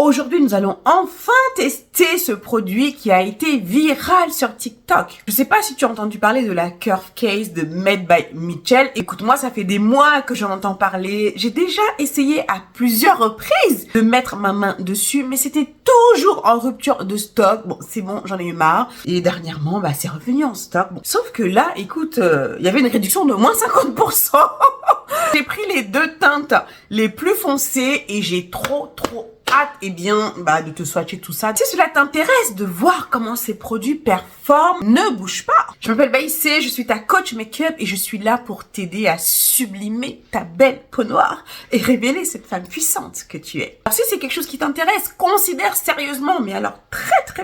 Aujourd'hui, nous allons enfin tester ce produit qui a été viral sur TikTok. Je sais pas si tu as entendu parler de la Curve Case de Made by Mitchell. Écoute-moi, ça fait des mois que j'en entends parler. J'ai déjà essayé à plusieurs reprises de mettre ma main dessus, mais c'était toujours en rupture de stock. Bon, c'est bon, j'en ai eu marre. Et dernièrement, c'est revenu en stock. Bon, sauf que là, écoute, il y avait une réduction de moins 50%. J'ai pris les deux teintes les plus foncées et j'ai trop hâte de te swatcher tout ça. Si cela t'intéresse de voir comment ces produits performent, ne bouge pas. Je m'appelle Baïsé, je suis ta coach make-up et je suis là pour t'aider à sublimer ta belle peau noire et révéler cette femme puissante que tu es. Alors si c'est quelque chose qui t'intéresse, considère sérieusement, mais alors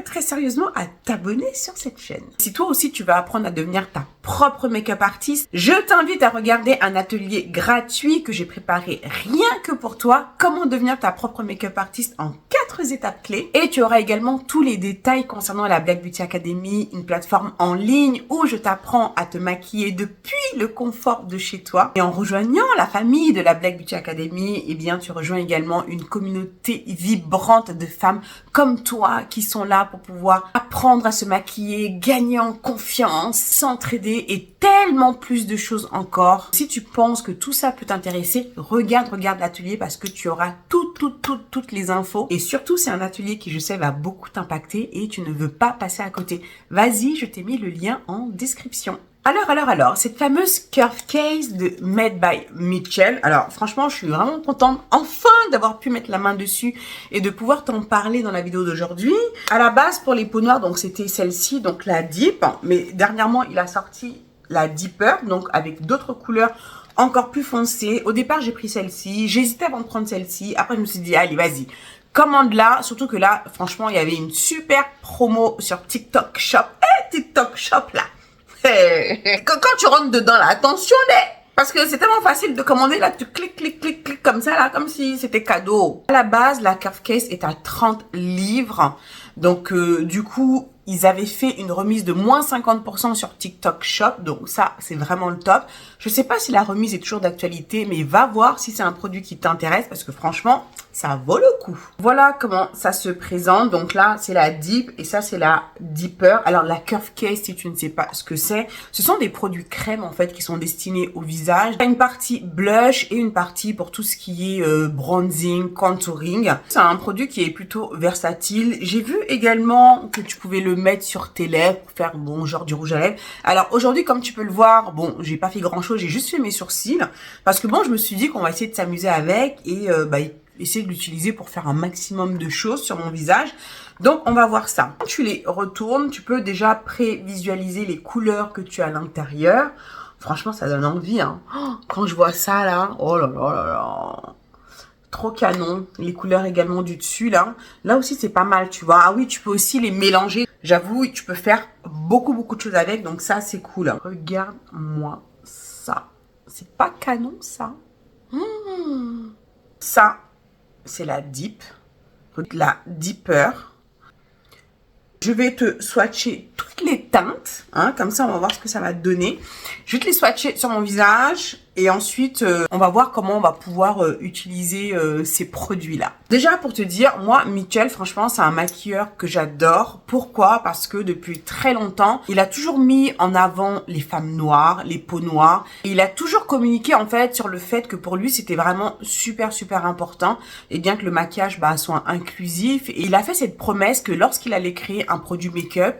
très sérieusement, à t'abonner sur cette chaîne. Si toi aussi tu vas apprendre à devenir ta propre make-up artiste, je t'invite à regarder un atelier gratuit que j'ai préparé rien que pour toi, comment devenir ta propre make-up artiste en 4 étapes clés. Et tu auras également tous les détails concernant la Black Beauty Academy, une plateforme en ligne où je t'apprends à te maquiller depuis le confort de chez toi. Et en rejoignant la famille de la Black Beauty Academy, tu rejoins également une communauté vibrante de femmes comme toi qui sont là pour pouvoir apprendre à se maquiller, gagner en confiance, s'entraider et tellement plus de choses encore. Si tu penses que tout ça peut t'intéresser, regarde l'atelier parce que tu auras toutes les infos. Et surtout, c'est un atelier qui, je sais, va beaucoup t'impacter et tu ne veux pas passer à côté. Vas-y, je t'ai mis le lien en description. Alors, cette fameuse Curve Case de Made by Mitchell. Alors, franchement, je suis vraiment contente enfin d'avoir pu mettre la main dessus et de pouvoir t'en parler dans la vidéo d'aujourd'hui. À la base, pour les peaux noires, donc c'était celle-ci, donc la Deep. Mais dernièrement, il a sorti la Deeper, donc avec d'autres couleurs encore plus foncées. Au départ, j'ai pris celle-ci. J'hésitais avant de prendre celle-ci. Après, je me suis dit, allez, vas-y. Commande-la. Surtout que là, franchement, il y avait une super promo sur TikTok Shop. TikTok Shop, là. Quand tu rentres dedans, là, attention, parce que c'est tellement facile de commander, là, tu cliques comme ça, là, comme si c'était cadeau. À la base, la Curve Case est à 30 livres. Donc, du coup, ils avaient fait une remise de moins 50% sur TikTok Shop. Donc ça, c'est vraiment le top. Je sais pas si la remise est toujours d'actualité, mais va voir si c'est un produit qui t'intéresse parce que franchement, ça vaut le coup. Voilà comment ça se présente. Donc là, c'est la Deep et ça, c'est la Deeper. Alors la Curve Case, si tu ne sais pas ce que c'est, ce sont des produits crème en fait qui sont destinés au visage. Il y a une partie blush et une partie pour tout ce qui est bronzing, contouring. C'est un produit qui est plutôt versatile. J'ai vu également que tu pouvais le mettre sur tes lèvres pour faire genre du rouge à lèvres. Alors aujourd'hui, comme tu peux le voir, j'ai pas fait grand chose, j'ai juste fait mes sourcils parce que je me suis dit qu'on va essayer de s'amuser avec et essayer de l'utiliser pour faire un maximum de choses sur mon visage. Donc on va voir ça. Quand tu les retournes, tu peux déjà prévisualiser les couleurs que tu as à l'intérieur. Franchement, ça donne envie, hein. Quand je vois ça là, oh là là là là. Trop canon. Les couleurs également du dessus, là. Là aussi, c'est pas mal, tu vois. Ah oui, tu peux aussi les mélanger. J'avoue, tu peux faire beaucoup de choses avec. Donc ça, c'est cool. Regarde-moi ça. C'est pas canon, ça. Ça, c'est la Deep. La Deeper. Je vais te swatcher toutes les teintes, hein, comme ça on va voir ce que ça va donner. Je vais te les swatcher sur mon visage et ensuite on va voir comment on va pouvoir utiliser ces produits-là. Déjà pour te dire, moi Mitchell, franchement c'est un maquilleur que j'adore. Pourquoi? Parce que depuis très longtemps, il a toujours mis en avant les femmes noires, les peaux noires. Et il a toujours communiqué en fait sur le fait que pour lui c'était vraiment super important et bien que le maquillage soit inclusif. Et il a fait cette promesse que lorsqu'il allait créer un produit make-up,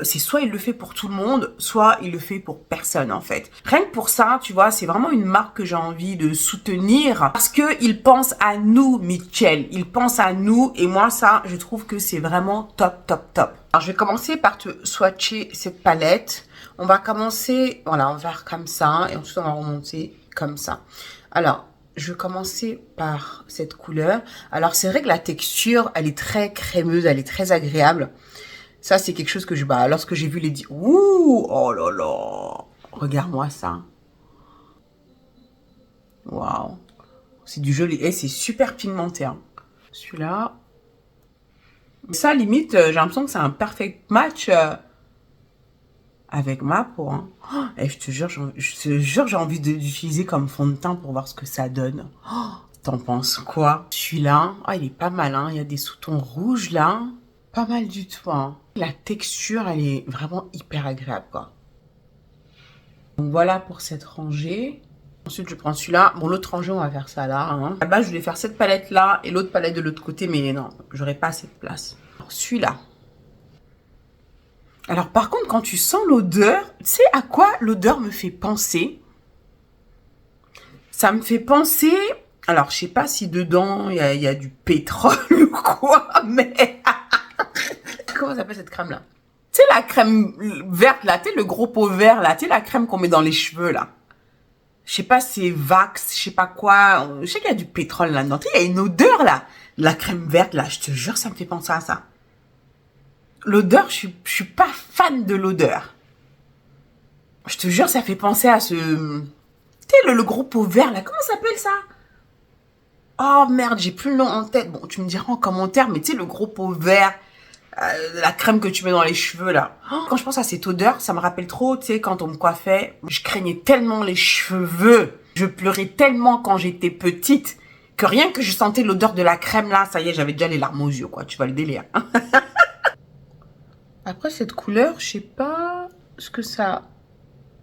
c'est soit il le fait pour tout le monde, soit il le fait pour personne en fait. Rien que pour ça, tu vois, c'est vraiment une marque que j'ai envie de soutenir parce que il pense à nous, Mitchell. Il pense à nous et moi ça, je trouve que c'est vraiment top. Alors je vais commencer par te swatcher cette palette. On va commencer, voilà, on va faire comme ça et ensuite on va remonter comme ça. Alors, je vais commencer par cette couleur. Alors, c'est vrai que la texture, elle est très crémeuse, elle est très agréable. Ça, c'est quelque chose que lorsque j'ai vu les... Ouh, oh là là. Regarde-moi ça. Waouh. C'est du joli. Et c'est super pigmenté. Hein. Celui-là. Ça, limite, j'ai l'impression que c'est un perfect match avec ma peau. Hein. Et je te jure, j'ai envie d'utiliser comme fond de teint pour voir ce que ça donne. Oh, T'en penses quoi? Celui-là, ah, il est pas mal, hein. Il y a des sous-tons rouges, là. Pas mal du tout, hein. La texture, elle est vraiment hyper agréable, quoi. Donc voilà pour cette rangée. Ensuite, je prends celui-là. Bon, l'autre rangée, on va faire ça là, hein. À la base, je voulais faire cette palette-là et l'autre palette de l'autre côté, mais non, j'aurais pas assez de place. Celui-là. Alors, par contre, quand tu sens l'odeur, tu sais à quoi l'odeur me fait penser? Ça me fait penser... Alors, je sais pas si dedans, il y a du pétrole ou quoi, mais... Comment s'appelle cette crème-là? Tu sais, la crème verte, là, tu sais, le gros pot vert, là, tu sais, la crème qu'on met dans les cheveux, là. Je sais pas, c'est Vax, je sais pas quoi. Je sais qu'il y a du pétrole là-dedans. Tu sais, il y a une odeur, là. La crème verte, là, je te jure, ça me fait penser à ça. L'odeur, je suis pas fan de l'odeur. Je te jure, ça fait penser à ce... Tu sais, le gros pot vert, là, comment ça s'appelle ça? Oh merde, j'ai plus le nom en tête. Bon, tu me diras en commentaire, mais tu sais, le gros pot vert, la crème que tu mets dans les cheveux, là. Oh, quand je pense à cette odeur, ça me rappelle trop, tu sais, quand on me coiffait, je craignais tellement les cheveux. Je pleurais tellement quand j'étais petite que rien que je sentais l'odeur de la crème, là, ça y est, j'avais déjà les larmes aux yeux, quoi. Tu vois le délire. Après, cette couleur, je sais pas ce que ça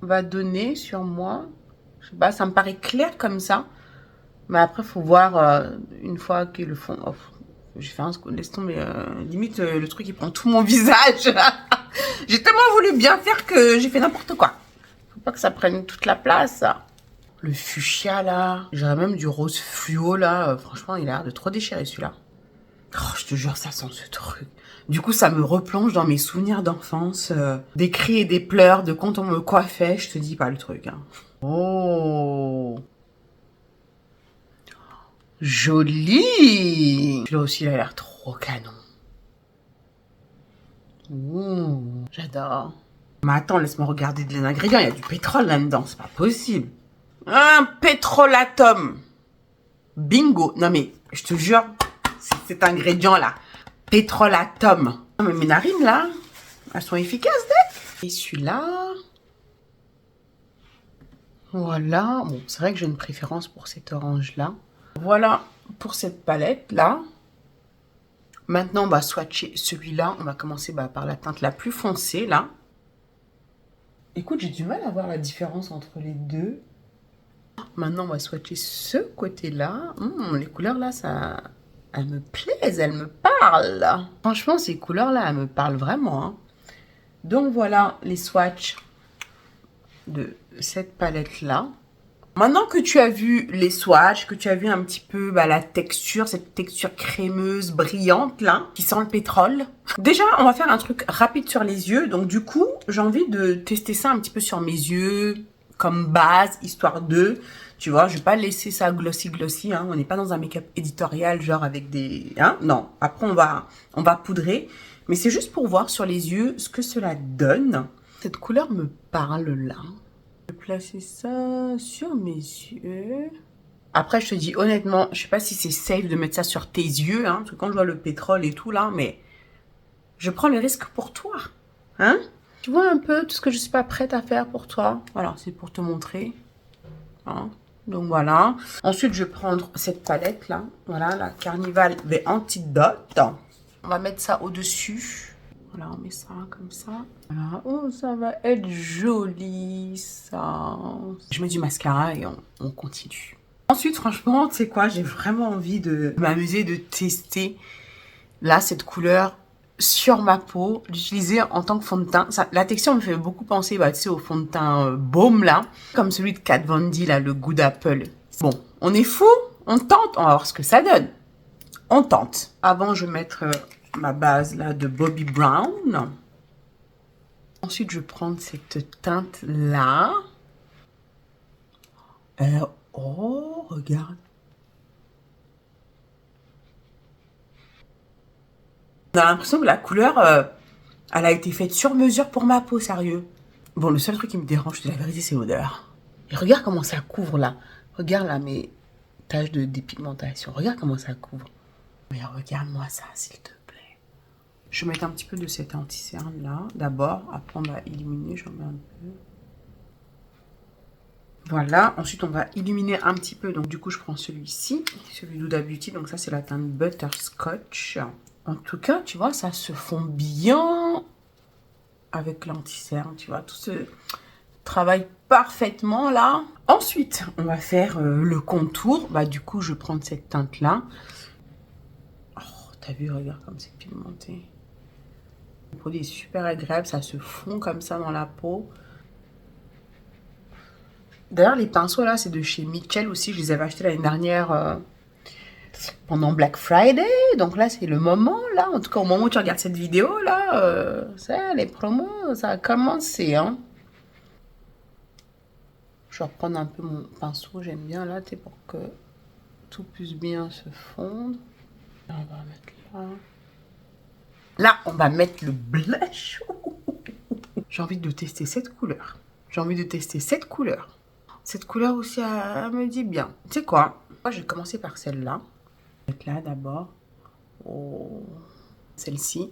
va donner sur moi. Je sais pas, ça me paraît clair comme ça. Mais après, faut voir une fois que le fond... Oh, j'ai fait un... Laisse tomber. Limite, le truc, il prend tout mon visage. J'ai tellement voulu bien faire que j'ai fait n'importe quoi. Faut pas que ça prenne toute la place. Le fuchsia, là. J'aurais même du rose fluo, là. Franchement, il a l'air de trop déchirer, celui-là. Oh, je te jure, ça sent ce truc. Du coup, ça me replonge dans mes souvenirs d'enfance. Des cris et des pleurs de quand on me coiffait. Je te dis pas le truc, hein. Oh, joli! Celui-là aussi, il a l'air trop canon. Ouh, j'adore. Mais attends, laisse-moi regarder les ingrédients. Il y a du pétrole là-dedans, c'est pas possible. Un pétrolatum. Bingo. Non mais, je te jure, cet ingrédient-là. Pétrolatum. Non mais mes narines, là, elles sont efficaces, d'être. Et celui-là... Voilà. Bon, c'est vrai que j'ai une préférence pour cet orange-là. Voilà pour cette palette-là. Maintenant, on va swatcher celui-là. On va commencer par la teinte la plus foncée, là. Écoute, j'ai du mal à voir la différence entre les deux. Maintenant, on va swatcher ce côté-là. Les couleurs, là, ça... Elles me plaisent, elles me parlent. Franchement, ces couleurs-là, elles me parlent vraiment, hein. Donc, voilà les swatchs de cette palette-là. Maintenant que tu as vu les swatchs, que tu as vu un petit peu la texture, cette texture crémeuse, brillante là, qui sent le pétrole. Déjà, on va faire un truc rapide sur les yeux. Donc du coup, j'ai envie de tester ça un petit peu sur mes yeux, comme base, histoire de... Tu vois, je vais pas laisser ça glossy, hein. On n'est pas dans un make-up éditorial, genre avec des... Hein, non, après on va poudrer. Mais c'est juste pour voir sur les yeux ce que cela donne. Cette couleur me parle là. Je vais placer ça sur mes yeux. Après, je te dis honnêtement, je sais pas si c'est safe de mettre ça sur tes yeux, hein, parce que quand je vois le pétrole et tout là, mais je prends le risque pour toi, hein. Tu vois un peu tout ce que je suis pas prête à faire pour toi. Voilà, c'est pour te montrer, hein. Donc voilà. Ensuite, je vais prendre cette palette là, voilà, la Carnival The Antidote. On va mettre ça au-dessus. Voilà, on met ça comme ça. Voilà. Oh, ça va être joli, ça. Je mets du mascara et on continue. Ensuite, franchement, tu sais quoi, j'ai vraiment envie de m'amuser, de tester, là, cette couleur sur ma peau, l'utiliser en tant que fond de teint. Ça, la texture me fait beaucoup penser, tu sais, au fond de teint baume, là. Comme celui de Kat Von D, là, le Good Apple. Bon, on est fou, on tente, on va voir ce que ça donne. On tente. Avant, je vais mettre... ma base là de Bobbi Brown. Ensuite, je vais prendre cette teinte là. Oh, regarde. On a l'impression que la couleur, elle a été faite sur mesure pour ma peau, sérieux. Bon, le seul truc qui me dérange, de la vérité, c'est l'odeur. Et regarde comment ça couvre là. Regarde là mes taches de dépigmentation. Regarde comment ça couvre. Mais regarde-moi ça, s'il te plaît. Je vais mettre un petit peu de cet anti-cerne là, d'abord. Après, on va éliminer, j'en mets un peu. Voilà, ensuite on va illuminer un petit peu. Donc du coup, je prends celui-ci, celui d'Huda Beauty. Donc ça, c'est la teinte Butterscotch. En tout cas, tu vois, ça se fond bien avec l'anti-cerne, tu vois, tout ce travaille parfaitement là. Ensuite, on va faire le contour. Bah du coup, je prends cette teinte-là. Oh, t'as vu, regarde comme c'est pigmenté. Le produit est super agréable, ça se fond comme ça dans la peau. D'ailleurs, les pinceaux là, c'est de chez Mitchell aussi. Je les avais achetés l'année dernière pendant Black Friday. Donc là, c'est le moment là. En tout cas, au moment où tu regardes cette vidéo là, ça, les promos, ça a commencé. Hein. Je vais reprendre un peu mon pinceau. J'aime bien là, tu sais, pour que tout puisse bien se fondre. Là, on va mettre là. Là, on va mettre le blush. J'ai envie de tester cette couleur. J'ai envie de tester cette couleur. Cette couleur aussi, elle me dit bien. Tu sais quoi? Moi, je vais commencer par celle-là. Je vais mettre là d'abord. Oh. Celle-ci.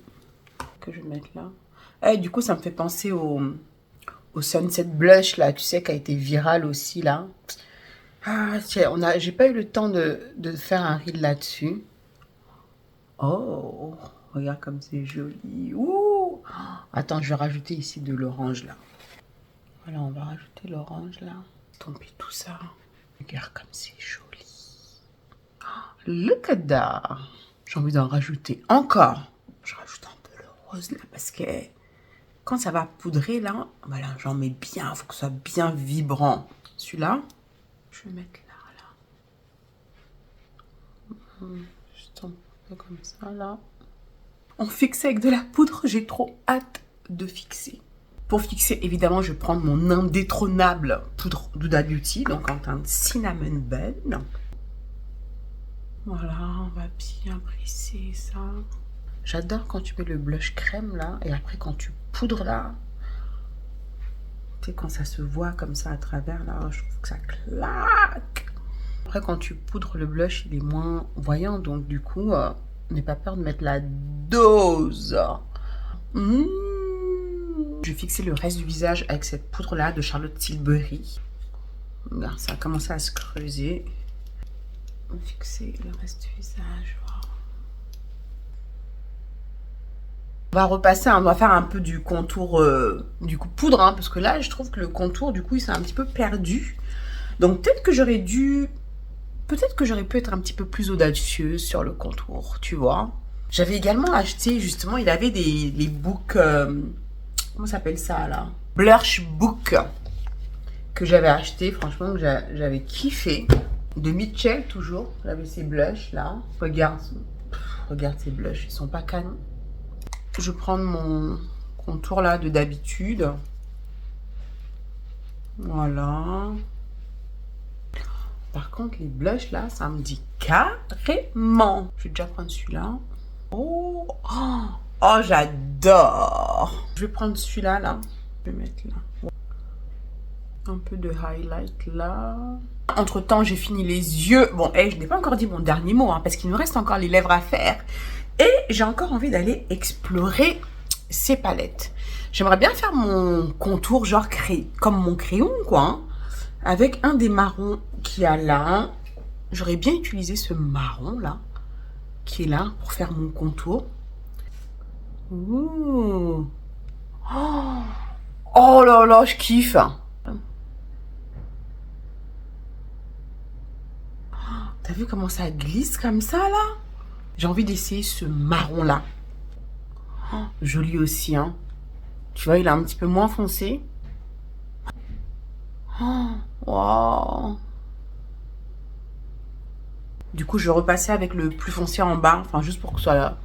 Que je vais mettre là. Et du coup, ça me fait penser au Sunset Blush, là. Tu sais, qui a été viral aussi, là. Ah, j'ai pas eu le temps de faire un reel là-dessus. Oh, regarde comme c'est joli. Ouh. Attends, je vais rajouter ici de l'orange, là. Voilà, on va rajouter l'orange, là. Tomber tout ça. Regarde comme c'est joli. Look at that. J'ai envie d'en rajouter encore. Je rajoute un peu le rose là parce que quand ça va poudrer là, voilà, j'en mets bien. Il faut que ce soit bien vibrant. Celui-là, je vais mettre là. Juste un peu comme ça là. On fixe avec de la poudre. J'ai trop hâte de fixer. Pour fixer, évidemment, je vais prendre mon indétrônable poudre d'Huda Beauty, donc en teinte Cinnamon Bun. Voilà, on va bien presser ça. J'adore quand tu mets le blush crème là, et après quand tu poudres là, tu sais, quand ça se voit comme ça à travers là, je trouve que ça claque. Après, quand tu poudres le blush, il est moins voyant, donc du coup, n'aie pas peur de mettre la dose. Je vais fixer le reste du visage avec cette poudre-là de Charlotte Tilbury. Regarde, ça a commencé à se creuser. On va fixer le reste du visage. On va repasser, on va faire un peu du contour, du coup poudre, hein, parce que là, je trouve que le contour, du coup, il s'est un petit peu perdu. Donc peut-être que j'aurais pu être un petit peu plus audacieuse sur le contour, tu vois. J'avais également acheté, justement, il avait les books... comment s'appelle ça là? Blush Book que j'avais acheté, franchement que j'avais kiffé. De Mitchell toujours, j'avais ces blushs là. Regarde ces blushs, ils sont pas canons. Je vais prendre mon contour là de d'habitude. Voilà. Par contre les blushs là, ça me dit carrément. Je vais déjà prendre celui-là. Oh, oh j'adore. Je vais prendre celui-là là. Je vais mettre là. Un peu de highlight là. Entre temps, j'ai fini les yeux. Bon, je n'ai pas encore dit mon dernier mot, hein, parce qu'il me reste encore les lèvres à faire. Et j'ai encore envie d'aller explorer ces palettes. J'aimerais bien faire mon contour, genre comme mon crayon, quoi. Hein, avec un des marrons qu'il y a là. J'aurais bien utilisé ce marron là, qui est là, pour faire mon contour. Ouh. Oh là là, je kiffe. T'as vu comment ça glisse comme ça, là? J'ai envie d'essayer ce marron-là. Oh, joli aussi, hein. Tu vois, il est un petit peu moins foncé. Oh, wow. Du coup, je vais repasser avec le plus foncé en bas. Enfin, juste pour que ce soit là.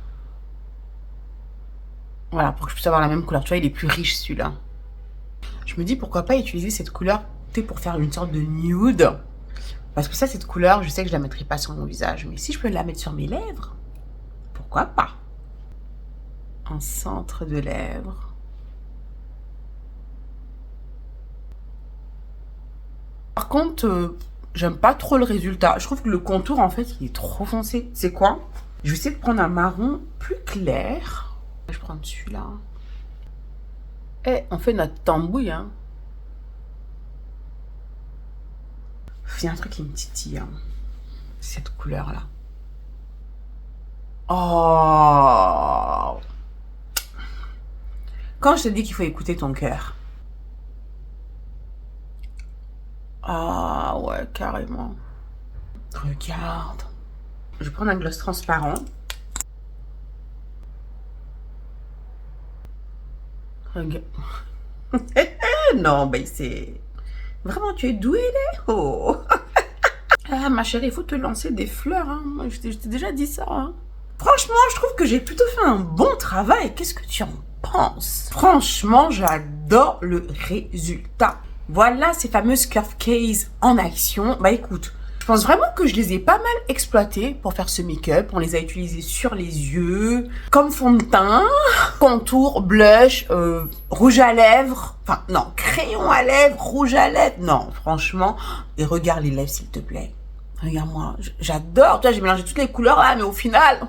Voilà, pour que je puisse avoir la même couleur. Tu vois, il est plus riche, celui-là. Je me dis, pourquoi pas utiliser cette couleur, tu sais, pour faire une sorte de nude. Parce que ça, cette couleur, je sais que je la mettrai pas sur mon visage. Mais si je peux la mettre sur mes lèvres, pourquoi pas? En centre de lèvres. Par contre, j'aime pas trop le résultat. Je trouve que le contour, en fait, il est trop foncé. C'est quoi? Je vais essayer de prendre un marron plus clair. Je vais prendre celui-là. Et on fait notre tambouille, hein. Il y a un truc qui me titille, hein. Cette couleur-là. Oh! Quand je te dis qu'il faut écouter ton cœur. Ah ouais, carrément. Regarde. Je vais prendre un gloss transparent. Regarde. Non, ben c'est... Vraiment, tu es douée, là. Oh. Ah, ma chérie, il faut te lancer des fleurs. Hein. Moi, je t'ai déjà dit ça. Hein. Franchement, je trouve que j'ai plutôt fait un bon travail. Qu'est-ce que tu en penses? Franchement, j'adore le résultat. Voilà ces fameuses curve case en action. Bah écoute, je pense vraiment que je les ai pas mal exploitées pour faire ce make-up. On les a utilisés sur les yeux, comme fond de teint, contour, blush, rouge à lèvres. Enfin, non, crayon à lèvres, rouge à lèvres. Non, franchement. Et regarde les lèvres, s'il te plaît. Regarde-moi, j'adore. Toi, j'ai mélangé toutes les couleurs là, mais au final,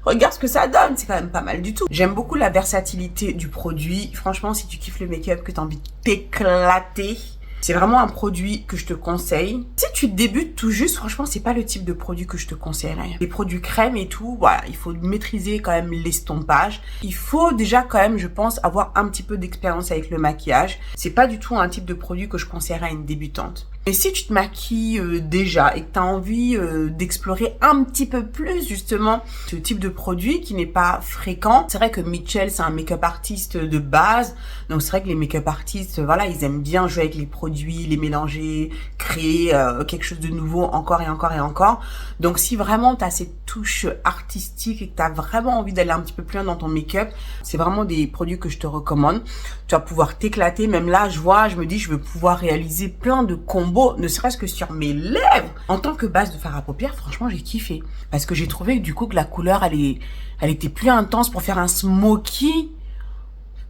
regarde ce que ça donne. C'est quand même pas mal du tout. J'aime beaucoup la versatilité du produit. Franchement, si tu kiffes le make-up, que t'as envie de t'éclater, c'est vraiment un produit que je te conseille. Si tu débutes tout juste, franchement, c'est pas le type de produit que je te conseillerais. Les produits crème et tout, voilà, il faut maîtriser quand même l'estompage. Il faut déjà quand même, je pense, avoir un petit peu d'expérience avec le maquillage. C'est pas du tout un type de produit que je conseillerais à une débutante. Mais si tu te maquilles déjà et que tu as envie d'explorer un petit peu plus justement ce type de produit qui n'est pas fréquent, c'est vrai que Mitchell c'est un make-up artiste de base, donc c'est vrai que les make-up artistes, voilà, ils aiment bien jouer avec les produits, les mélanger, créer quelque chose de nouveau encore et encore et encore. Donc si vraiment tu as cette touche artistique et que tu as vraiment envie d'aller un petit peu plus loin dans ton make-up, c'est vraiment des produits que je te recommande. Tu vas pouvoir t'éclater, même là je me dis je veux pouvoir réaliser plein de combos, ne serait-ce que sur mes lèvres. En tant que base de fard à paupières, franchement, j'ai kiffé. Parce que j'ai trouvé du coup que la couleur, elle était plus intense pour faire un smoky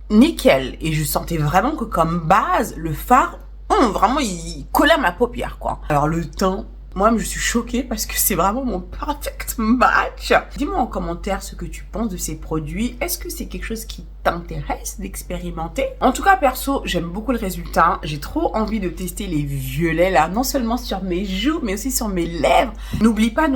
nickel. Et je sentais vraiment que comme base, le fard, vraiment, il collait à ma paupière, quoi. Alors le teint, moi, je suis choquée parce que c'est vraiment mon perfect match. Dis-moi en commentaire ce que tu penses de ces produits. Est-ce que c'est quelque chose qui t'intéresse d'expérimenter? En tout cas, perso, j'aime beaucoup le résultat. J'ai trop envie de tester les violets là, non seulement sur mes joues, mais aussi sur mes lèvres. N'oublie pas,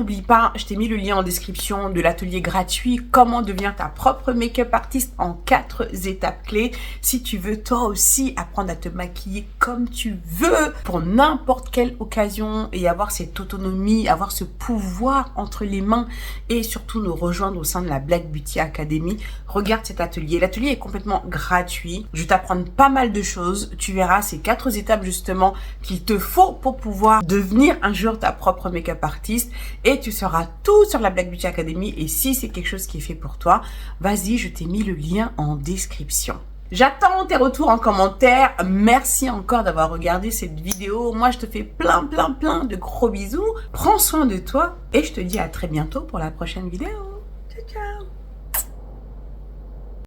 je t'ai mis le lien en description de l'atelier gratuit Comment devenir ta propre make-up artiste en 4 étapes clés. Si tu veux toi aussi apprendre à te maquiller comme tu veux pour n'importe quelle occasion et avoir cette autonomie, avoir ce pouvoir entre les mains et surtout nous rejoindre au sein de la Black Beauty Academy, regarde cet atelier. L'atelier est complètement gratuit. Je vais t'apprendre pas mal de choses. Tu verras ces 4 étapes justement qu'il te faut pour pouvoir devenir un jour ta propre make-up artiste et tu sauras tout sur la Black Beauty Academy. Et si c'est quelque chose qui est fait pour toi, vas-y, je t'ai mis le lien en description. J'attends tes retours en commentaire. Merci encore d'avoir regardé cette vidéo. Moi, je te fais plein de gros bisous. Prends soin de toi et je te dis à très bientôt pour la prochaine vidéo. Ciao, ciao.